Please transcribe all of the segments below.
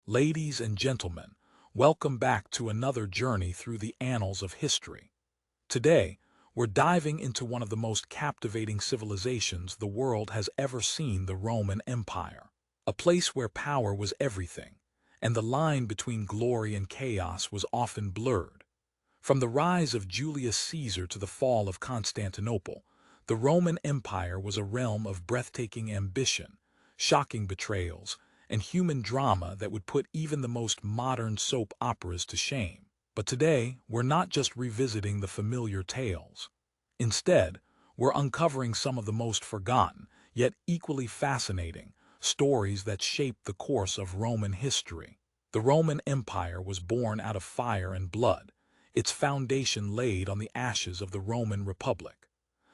Ladies and gentlemen, welcome back to another journey through the annals of history. Today, we're diving into one of the most captivating civilizations the world has ever seen, the Roman Empire. A place where power was everything, and the line between glory and chaos was often blurred. From the rise of Julius Caesar to the fall of Constantinople, the Roman Empire was a realm of breathtaking ambition, shocking betrayals, and human drama that would put even the most modern soap operas to shame. But today, we're not just revisiting the familiar tales. Instead, we're uncovering some of the most forgotten, yet equally fascinating, stories that shaped the course of Roman history. The Roman Empire was born out of fire and blood, its foundation laid on the ashes of the Roman Republic.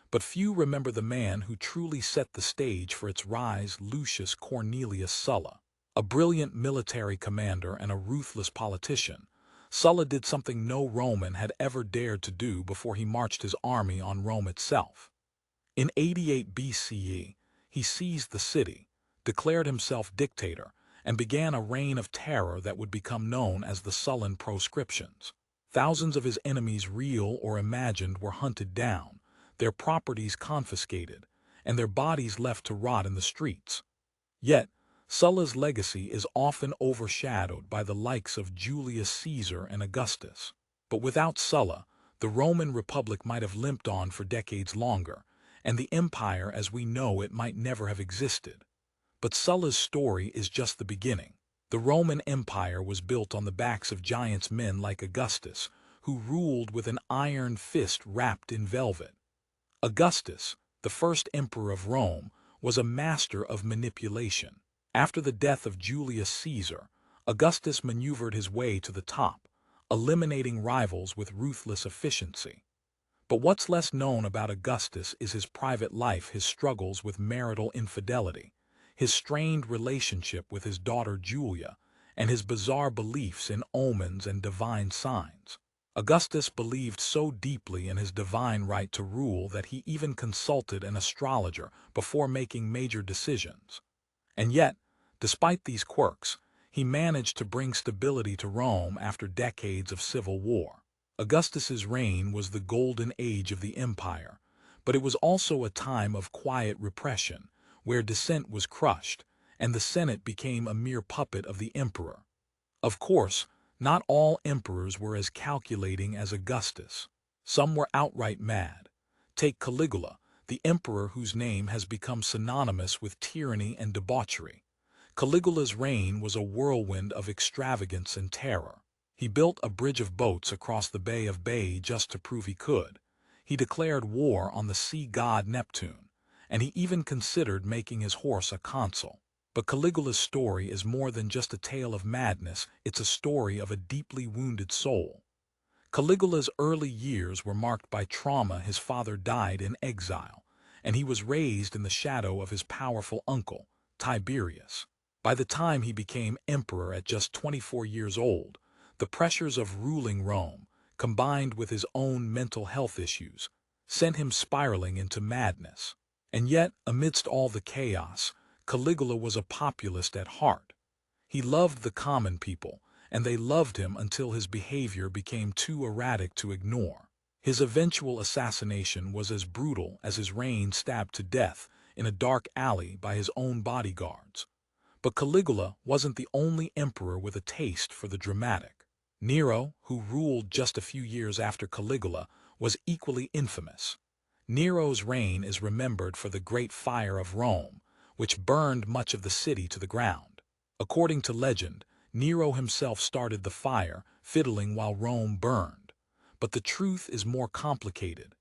But few remember the man who truly set the stage for its rise, Lucius Cornelius Sulla. A brilliant military commander and a ruthless politician, Sulla did something no Roman had ever dared to do before he marched his army on Rome itself. In 88 BCE, he seized the city, declared himself dictator, and began a reign of terror that would become known as the Sullan proscriptions. Thousands of his enemies, real or imagined, were hunted down, their properties confiscated, and their bodies left to rot in the streets. Yet, Sulla's legacy is often overshadowed by the likes of Julius Caesar and Augustus. But without Sulla, the Roman Republic might have limped on for decades longer, and the empire as we know it might never have existed. But Sulla's story is just the beginning. The Roman Empire was built on the backs of giants, men like Augustus, who ruled with an iron fist wrapped in velvet. Augustus, the first emperor of Rome, was a master of manipulation. After the death of Julius Caesar, Augustus maneuvered his way to the top, eliminating rivals with ruthless efficiency. But what's less known about Augustus is his private life, his struggles with marital infidelity, his strained relationship with his daughter Julia, and his bizarre beliefs in omens and divine signs. Augustus believed so deeply in his divine right to rule that he even consulted an astrologer before making major decisions. And yet, despite these quirks, he managed to bring stability to Rome after decades of civil war. Augustus's reign was the golden age of the empire, but it was also a time of quiet repression, where dissent was crushed, and the Senate became a mere puppet of the emperor. Of course, not all emperors were as calculating as Augustus. Some were outright mad. Take Caligula, the emperor whose name has become synonymous with tyranny and debauchery. Caligula's reign was a whirlwind of extravagance and terror. He built a bridge of boats across the Bay of Bay just to prove he could. He declared war on the sea god Neptune, and he even considered making his horse a consul. But Caligula's story is more than just a tale of madness, it's a story of a deeply wounded soul. Caligula's early years were marked by trauma. His father died in exile, and he was raised in the shadow of his powerful uncle, Tiberius. By the time he became emperor at just 24 years old, the pressures of ruling Rome, combined with his own mental health issues, sent him spiraling into madness. And yet, amidst all the chaos, Caligula was a populist at heart. He loved the common people, and they loved him until his behavior became too erratic to ignore. His eventual assassination was as brutal as his reign, stabbed to death in a dark alley by his own bodyguards. But Caligula wasn't the only emperor with a taste for the dramatic. Nero, who ruled just a few years after Caligula, was equally infamous. Nero's reign is remembered for the Great Fire of Rome, which burned much of the city to the ground. According to legend, Nero himself started the fire, fiddling while Rome burned. But the truth is more complicated.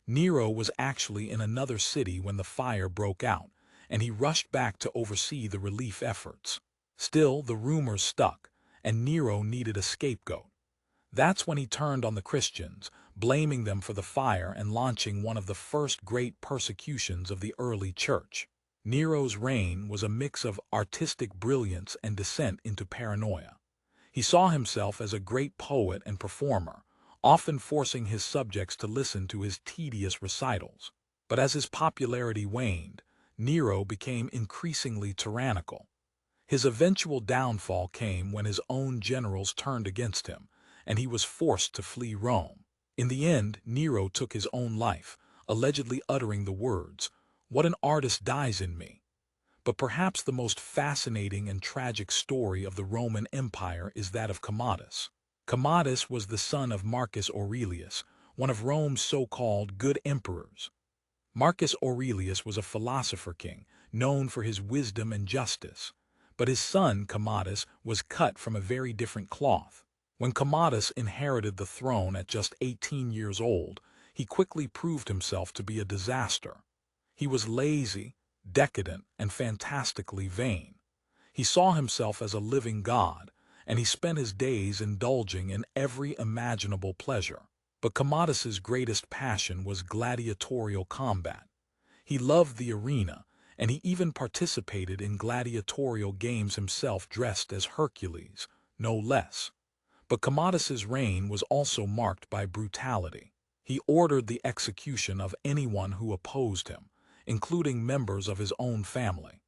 Nero was actually in another city when the fire broke out, and he rushed back to oversee the relief efforts. Still, the rumors stuck, and Nero needed a scapegoat. That's when he turned on the Christians, blaming them for the fire and launching one of the first great persecutions of the early church. Nero's reign was a mix of artistic brilliance and descent into paranoia. He saw himself as a great poet and performer, often forcing his subjects to listen to his tedious recitals. But as his popularity waned, Nero became increasingly tyrannical. His eventual downfall came when his own generals turned against him, and he was forced to flee Rome. In the end, Nero took his own life, allegedly uttering the words, "What an artist dies in me." But perhaps the most fascinating and tragic story of the Roman Empire is that of Commodus. Commodus was the son of Marcus Aurelius, one of Rome's so-called good emperors. Marcus Aurelius was a philosopher king, known for his wisdom and justice. But his son, Commodus, was cut from a very different cloth. When Commodus inherited the throne at just 18 years old, he quickly proved himself to be a disaster. He was lazy, decadent, and fantastically vain. He saw himself as a living god, and he spent his days indulging in every imaginable pleasure. But Commodus's greatest passion was gladiatorial combat. He loved the arena, and he even participated in gladiatorial games himself, dressed as Hercules, no less. But Commodus's reign was also marked by brutality. He ordered the execution of anyone who opposed him, including members of his own family.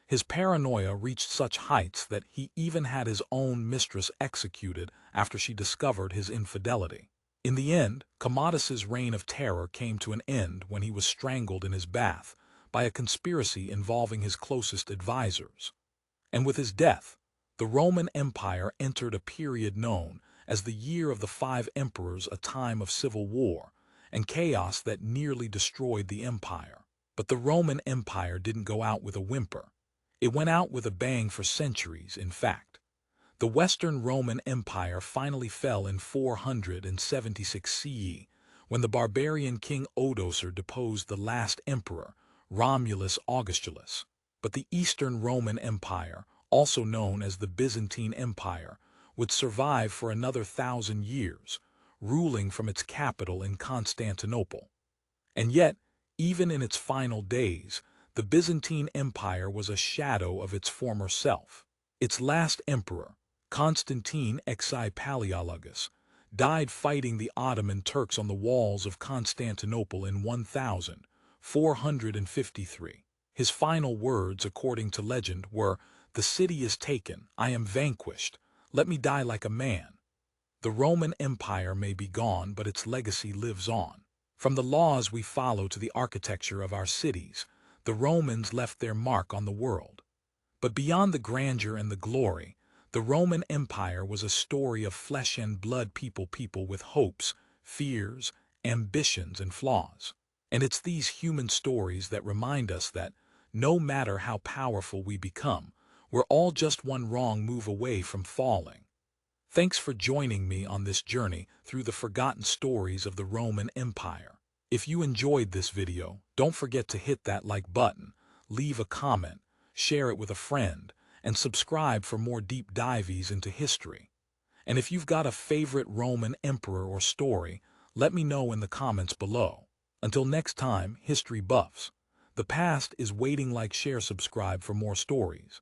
His paranoia reached such heights that he even had his own mistress executed after she discovered his infidelity. In the end, Commodus's reign of terror came to an end when he was strangled in his bath by a conspiracy involving his closest advisors. And with his death, the Roman Empire entered a period known as the Year of the Five Emperors, a time of civil war and chaos that nearly destroyed the empire. But the Roman Empire didn't go out with a whimper. It went out with a bang for centuries, in fact. The Western Roman Empire finally fell in 476 CE, when the barbarian King Odoacer deposed the last emperor, Romulus Augustulus. But the Eastern Roman Empire, also known as the Byzantine Empire, would survive for another 1,000 years, ruling from its capital in Constantinople. And yet, even in its final days, the Byzantine Empire was a shadow of its former self. Its last emperor, Constantine Palaeologus, died fighting the Ottoman Turks on the walls of Constantinople in 1453. His final words, according to legend, were, "The city is taken, I am vanquished, let me die like a man." The Roman Empire may be gone, but its legacy lives on. From the laws we follow to the architecture of our cities, the Romans left their mark on the world. But beyond the grandeur and the glory, the Roman Empire was a story of flesh and blood, people with hopes, fears, ambitions, and flaws. And it's these human stories that remind us that, no matter how powerful we become, we're all just one wrong move away from falling. Thanks for joining me on this journey through the forgotten stories of the Roman Empire. If you enjoyed this video, don't forget to hit that like button, leave a comment, share it with a friend, and subscribe for more deep dives into history. And if you've got a favorite Roman emperor or story, let me know in the comments below. Until next time, history buffs, the past is waiting. Like, share, subscribe for more stories.